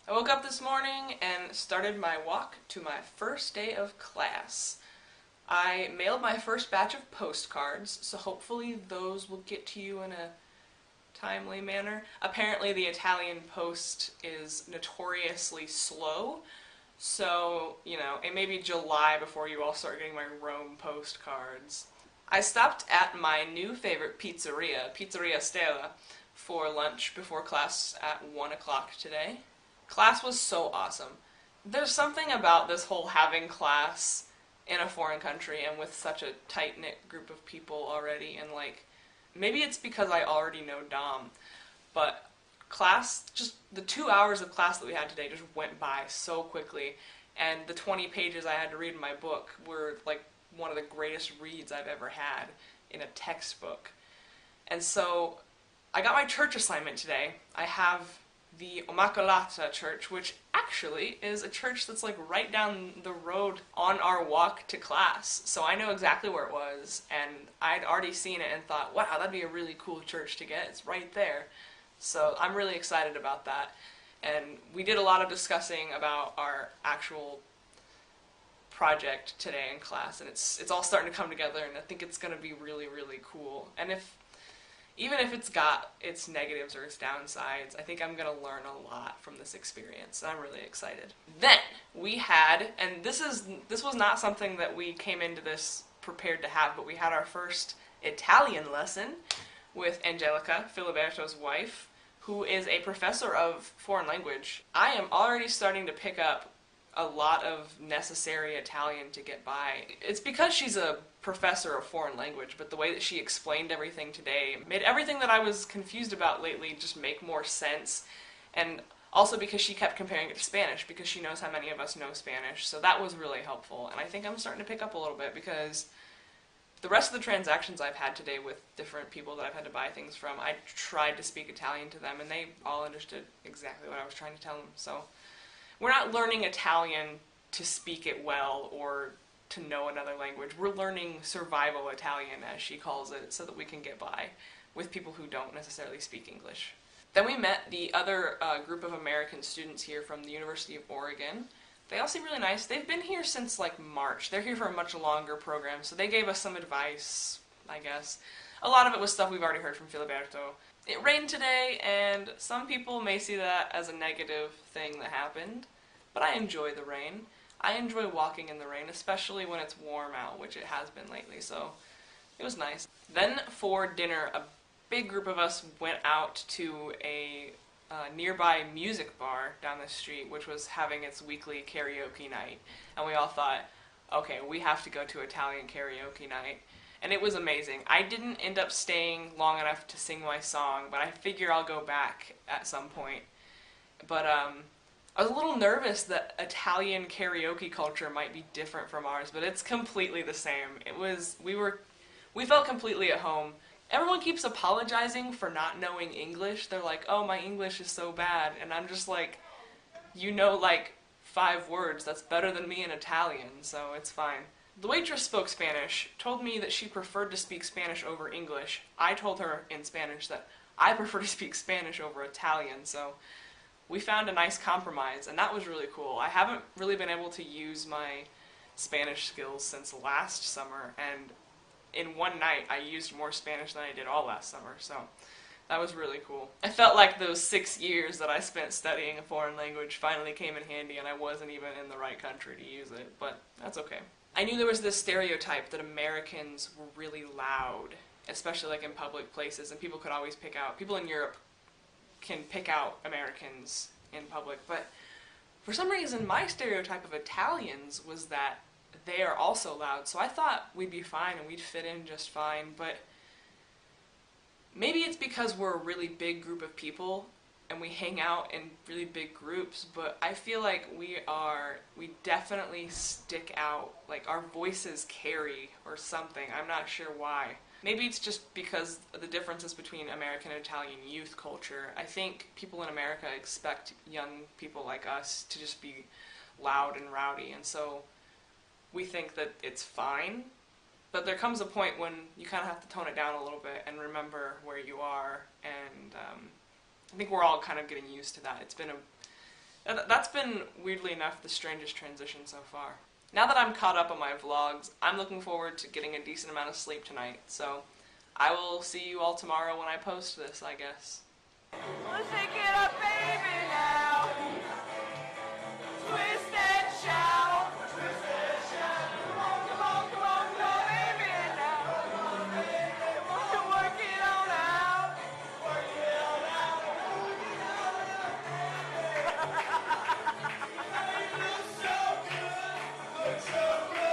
I woke up this morning and started my walk to my first day of class. I mailed my first batch of postcards, so hopefully those will get to you in a timely manner. Apparently the Italian post is notoriously slow, so, it may be July before you all start getting my Rome postcards. I stopped at my new favorite pizzeria, Pizzeria Stella, for lunch before class at 1 o'clock today. Class was so awesome. There's something about this whole having class in a foreign country and with such a tight-knit group of people already, and maybe it's because I already know Dom, but class, just the 2 hours of class that we had today just went by so quickly, and the 20 pages I had to read in my book were one of the greatest reads I've ever had in a textbook. And so I got my church assignment today. I have the Immacolata Church, which actually is a church that's right down the road on our walk to class. So I know exactly where it was, and I'd already seen it and thought, wow, that'd be a really cool church to get. It's right there. So I'm really excited about that. And we did a lot of discussing about our actual project today in class, and it's all starting to come together, and I think it's going to be really, really cool. And even if it's got its negatives or its downsides, I think I'm going to learn a lot from this experience. I'm really excited. Then we had, and this was not something that we came into this prepared to have, but we had our first Italian lesson with Angelica, Filiberto's wife, who is a professor of foreign language. I am already starting to pick up a lot of necessary Italian to get by. It's because she's a professor of foreign language, but the way that she explained everything today made everything that I was confused about lately just make more sense, and also because she kept comparing it to Spanish, because she knows how many of us know Spanish, so that was really helpful. And I think I'm starting to pick up a little bit, because the rest of the transactions I've had today with different people that I've had to buy things from, I tried to speak Italian to them, and they all understood exactly what I was trying to tell them. So we're not learning Italian to speak it well or to know another language. We're learning survival Italian, as she calls it, so that we can get by with people who don't necessarily speak English. Then we met the other group of American students here from the University of Oregon. They all seem really nice. They've been here since March. They're here for a much longer program, so they gave us some advice, I guess. A lot of it was stuff we've already heard from Filiberto. It rained today, and some people may see that as a negative thing that happened, but I enjoy the rain. I enjoy walking in the rain, especially when it's warm out, which it has been lately, so it was nice. Then for dinner, a big group of us went out to a nearby music bar down the street, which was having its weekly karaoke night, and we all thought, okay, we have to go to Italian karaoke night. And it was amazing. I didn't end up staying long enough to sing my song, but I figure I'll go back at some point. But I was a little nervous that Italian karaoke culture might be different from ours, but it's completely the same. We felt completely at home. Everyone keeps apologizing for not knowing English. They're like, oh, my English is so bad. And I'm just like, 5 words. That's better than me in Italian, so it's fine. The waitress spoke Spanish, told me that she preferred to speak Spanish over English. I told her in Spanish that I prefer to speak Spanish over Italian, so we found a nice compromise, and that was really cool. I haven't really been able to use my Spanish skills since last summer, and in one night I used more Spanish than I did all last summer, so that was really cool. I felt like those 6 years that I spent studying a foreign language finally came in handy, and I wasn't even in the right country to use it, but that's okay. I knew there was this stereotype that Americans were really loud, especially in public places, and people in Europe can pick out Americans in public, but for some reason my stereotype of Italians was that they are also loud, so I thought we'd be fine and we'd fit in just fine, but maybe it's because we're a really big group of people and we hang out in really big groups, but I feel like we definitely stick out, our voices carry or something. I'm not sure why. Maybe it's just because of the differences between American and Italian youth culture. I think people in America expect young people like us to just be loud and rowdy, and so we think that it's fine, but there comes a point when you kind of have to tone it down a little bit and remember where you are, and I think we're all kind of getting used to that. It's been That's been, weirdly enough, the strangest transition so far. Now that I'm caught up on my vlogs, I'm looking forward to getting a decent amount of sleep tonight, so I will see you all tomorrow when I post this, I guess. Let's shake it up, baby, now. Twist and shout. Twist and shout. Come on, come on, come on, come on, baby, now. Come on, baby. Work it on out. Work it on out. You look so good. Look so good.